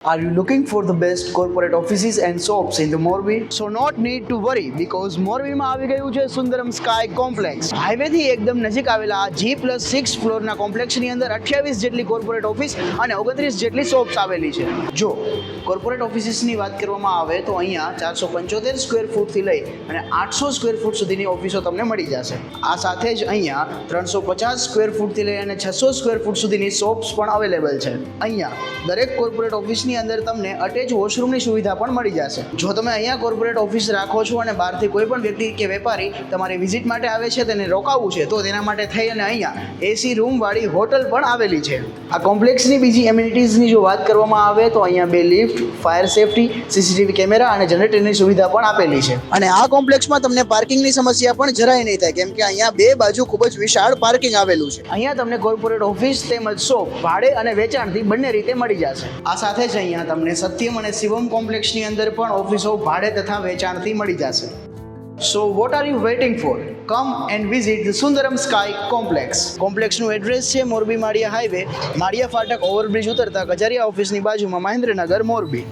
Are you looking for the best corporate offices and shops in the Morbi? So not need to worry because મોરબીમાં આવી ગયું છે Sundaram sky complex. હાઈવેથી એકદમ નજીક આવેલા G+6 ફ્લોરના કોમ્પ્લેક્સની અંદર 28 જેટલી કોર્પોરેટ ઓફિસ અને 29 જેટલી શોપ્સ આવેલી છે. જો કોર્પોરેટ ઓફિસીસની વાત કરવામાં આવે તો અહીંયા 475 સ્ક્વેર ફૂટથી લઈ અને 800 સ્ક્વેર ફૂટ સુધીની ઓફિસો તમને મળી જશે. આ સાથે જ અહીંયા 350 સ્ક્વેર ફૂટથી લઈ અને 600 સ્ક્વેર ફૂટ સુધીની શોપ્સ પણ અવેલેબલ છે. અહીંયા દરેક કોર્પોરેટ ઓફિસની અંદર તમને અટેચ વોશરૂમની સુવિધા પણ મળી જશે. જો તમે અહીંયા કોર્પોરેટ ઓફિસ રાખો છો અને બહારથી કોઈ પણ વ્યક્તિ કે વેપારી તમારી વિઝિટ માટે આવે છે તેને રોકાવવું છે તો તેના માટે થઈ અને અહીંયા એસી રૂમ વાળી હોટલ પણ આવેલી છે. આ કોમ્પ્લેક્સની બીજી એમ્યુનિટીઝની જો વાત કરવામાં આવે તો અહીંયા 2 lift, fire safety, CCTV camera અને જનરેટરની સુવિધા પણ આપેલી છે. અને આ કોમ્પ્લેક્સમાં તમને પાર્કિંગની સમસ્યા પણ જરાય નહીં થાય કેમ કે અહીંયા બે બાજુ ખૂબ જ વિશાળ પાર્કિંગ આવેલું છે. અહીંયા તમને કોર્પોરેટ ઓફિસ તેમજ શોપ ભાડે અને વેચાણથી બંને રીતે મળી જશે. આ સાથે જ અહીંયા તમને સત્યમ અને શિવમ કોમ્પ્લેક્સની અંદર પણ ઓફિસો ભાડે તથા વેચાણથી મળી જશે. So what are you waiting for? Come and visit the Sundaram Sky Complex. કોમ્પ્લેક્સનું એડ્રેસ છે મોરબી માળિયા હાઈવે, માળિયા ફાટક ઓવરબ્રિજ ઉતરતા કજારિયા ઓફિસની બાજુમાં મહેન્દ્રનગર, મોરબી.